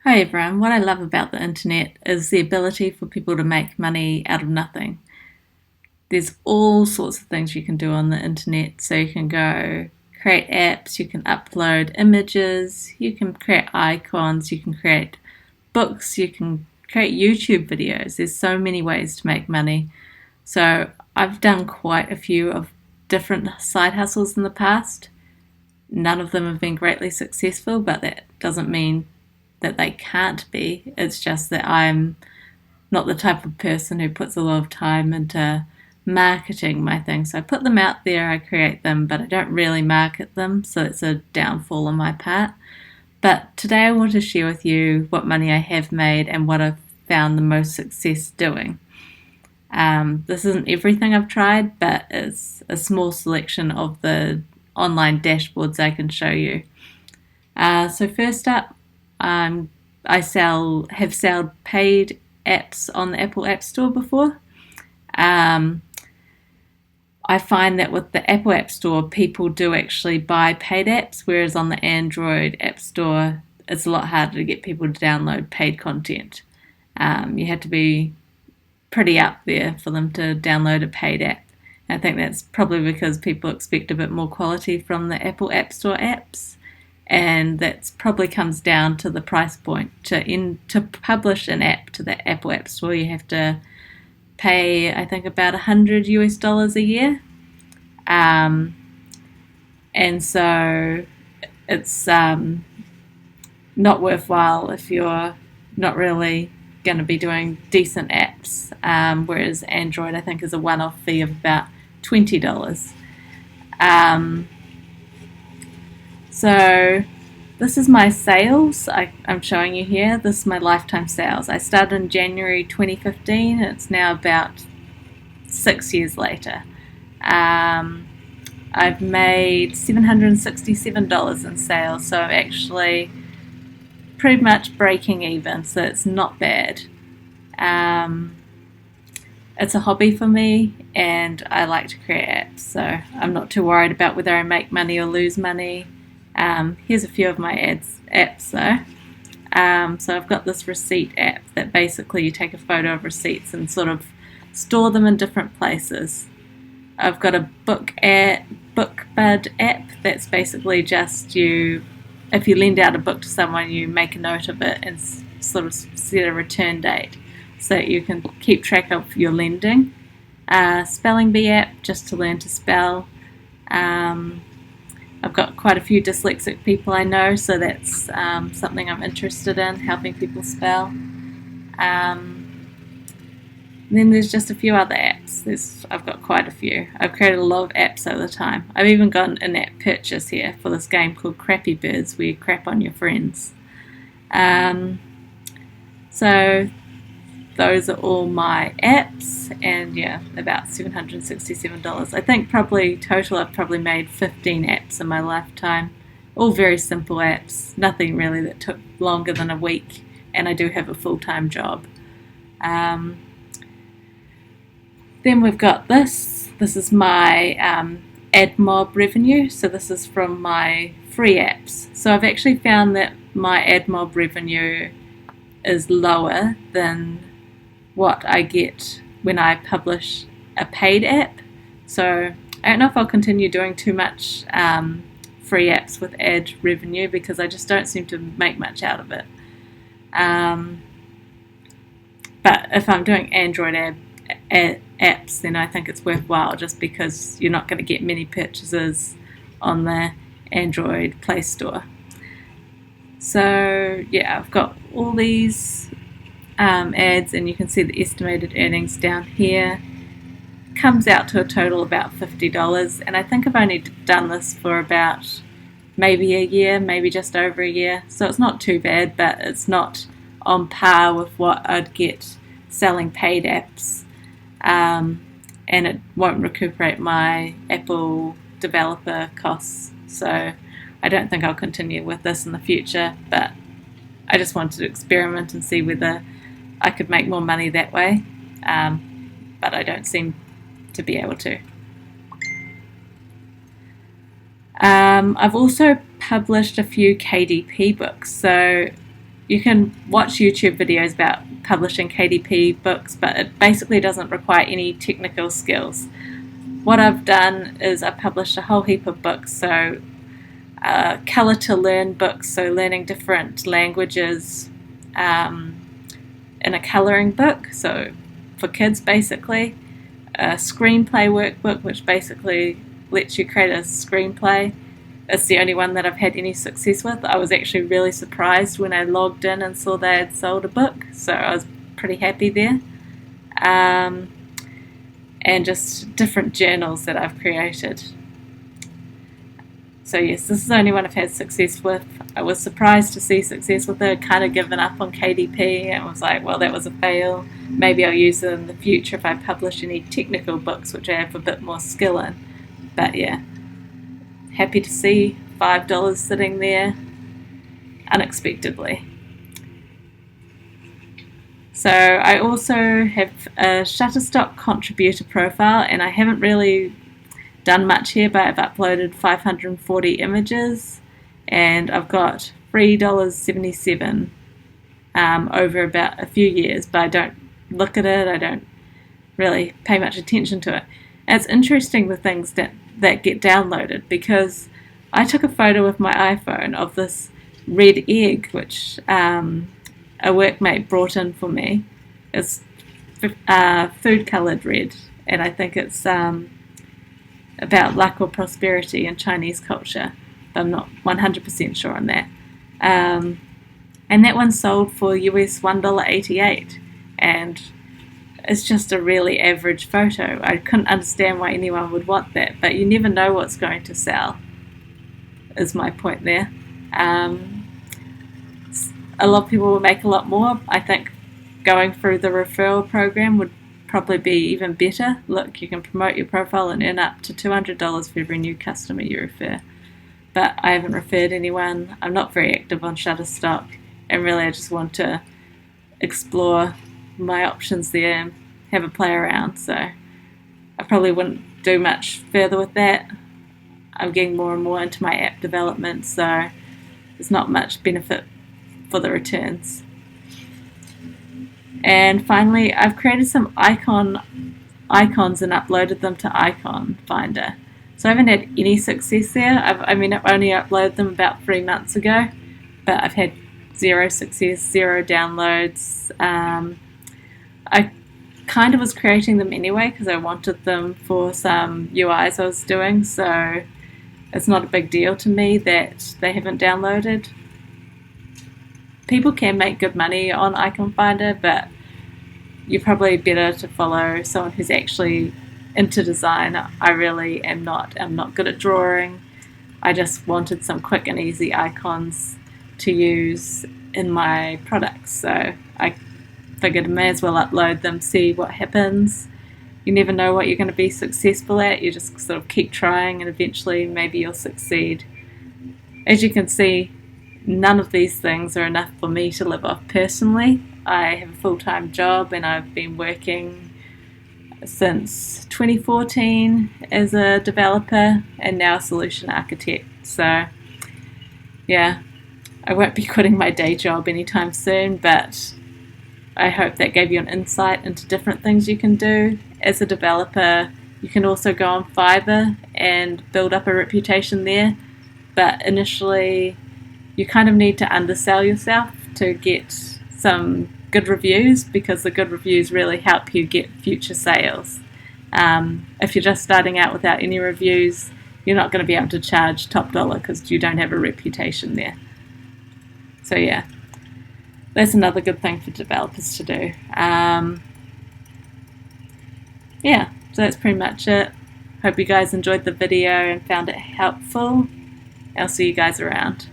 Hi everyone, what I love about the internet is the ability for people to make money out of nothing. There's all sorts of things you can do on the internet. So you can go create apps, you can upload images, you can create icons, you can create books, you can create YouTube videos. There's so many ways to make money. So I've done quite a few of different side hustles in the past. None of them have been greatly successful, but that doesn't mean that they can't be. It's just that I'm not the type of person who puts a lot of time into marketing my things. So I put them out there, I create them, but I don't really market them, so it's a downfall on my part. But today I want to share with you what money I have made and what I've found the most success doing. This isn't everything I've tried, but it's a small selection of the online dashboards I can show you. So first up, I have sold paid apps on the Apple App Store before. Um, I find that with the Apple App Store, people do actually buy paid apps, whereas on the Android App Store, it's a lot harder to get people to download paid content. You have to be pretty up there for them to download a paid app. I think that's probably because people expect a bit more quality from the Apple App Store apps, and that probably comes down to the price point. To publish an app to the Apple App Store, you have to pay, I think, about $100 a year, and so it's not worthwhile if you're not really going to be doing decent apps. Whereas Android, I think, is a one-off fee of about $20. So this is my sales I'm showing you here. This is my lifetime sales. I started in January 2015 and it's now about 6 years later. I've made $767 in sales, so I'm actually pretty much breaking even, so it's not bad. It's a hobby for me and I like to create apps, so I'm not too worried about whether I make money or lose money. Here's a few of my apps though. So I've got this receipt app that basically you take a photo of receipts and sort of store them in different places. I've got a BookBud app that's basically just if you lend out a book to someone, you make a note of it and sort of set a return date so that you can keep track of your lending. Spelling bee app, just to learn to spell. I've got quite a few dyslexic people I know, so that's something I'm interested in, helping people spell. Then there's just a few other apps. I've got quite a few. I've created a lot of apps over the time. I've even got an in-app purchase here for this game called Crappy Birds, where you crap on your friends. So those are all my apps, and yeah, about $767. I think probably total I've probably made 15 apps in my lifetime. All very simple apps, nothing really that took longer than a week, and I do have a full-time job. Then we've got this. This is my AdMob revenue. So this is from my free apps. So I've actually found that my AdMob revenue is lower than what I get when I publish a paid app. So I don't know if I'll continue doing too much free apps with ad revenue because I just don't seem to make much out of it. But if I'm doing Android apps, then I think it's worthwhile just because you're not going to get many purchases on the Android Play Store. So yeah, I've got all these ads, and you can see the estimated earnings down here. Comes out to a total about $50, and I think I've only done this for about maybe a year, maybe just over a year, so it's not too bad, but it's not on par with what I'd get selling paid apps, and it won't recuperate my Apple developer costs, so I don't think I'll continue with this in the future, but I just wanted to experiment and see whether I could make more money that way, but I don't seem to be able to. I've also published a few KDP books, so you can watch YouTube videos about publishing KDP books, but it basically doesn't require any technical skills. What I've done is I published a whole heap of books, so colour to learn books, so learning different languages in a colouring book, so for kids basically. A screenplay workbook, which basically lets you create a screenplay. It's the only one that I've had any success with. I was actually really surprised when I logged in and saw they had sold a book, so I was pretty happy there. And just different journals that I've created. So yes, this is the only one I've had success with. I was surprised to see success with it. I'd kind of given up on KDP and was like, well, that was a fail. Maybe I'll use it in the future if I publish any technical books, which I have a bit more skill in. But yeah, happy to see $5 sitting there unexpectedly. So I also have a Shutterstock contributor profile, and I haven't really done much here, but I've uploaded 540 images and I've got $3.77 over about a few years, but I don't look at it, I don't really pay much attention to it. And it's interesting the things that get downloaded, because I took a photo with my iPhone of this red egg which a workmate brought in for me. It's food coloured red, and I think it's about luck or prosperity in Chinese culture, but I'm not 100% sure on that. And that one sold for US $1.88, and it's just a really average photo. I couldn't understand why anyone would want that, but you never know what's going to sell, is my point there. A lot of people will make a lot more. I think going through the referral program would probably be even better. Look, you can promote your profile and earn up to $200 for every new customer you refer. But I haven't referred anyone. I'm not very active on Shutterstock, and really I just want to explore my options there and have a play around. So I probably wouldn't do much further with that. I'm getting more and more into my app development, so there's not much benefit for the returns. And finally, I've created some icons and uploaded them to Icon Finder. So I haven't had any success there. I've only uploaded them about 3 months ago, but I've had zero success, zero downloads. I kind of was creating them anyway because I wanted them for some UIs I was doing, so it's not a big deal to me that they haven't downloaded. People can make good money on Icon Finder, but you're probably better to follow someone who's actually into design. I really am not. I'm not good at drawing. I just wanted some quick and easy icons to use in my products, so I figured I may as well upload them, see what happens. You never know what you're going to be successful at. You just sort of keep trying and eventually maybe you'll succeed. As you can see, none of these things are enough for me to live off personally. I have a full-time job and I've been working since 2014 as a developer and now a solution architect. So yeah, I won't be quitting my day job anytime soon, but I hope that gave you an insight into different things you can do. As a developer, you can also go on Fiverr and build up a reputation there, but initially you kind of need to undersell yourself to get some good reviews, because the good reviews really help you get future sales. If you're just starting out without any reviews, you're not going to be able to charge top dollar because you don't have a reputation there. So yeah, that's another good thing for developers to do. Yeah, so that's pretty much it. Hope you guys enjoyed the video and found it helpful. I'll see you guys around.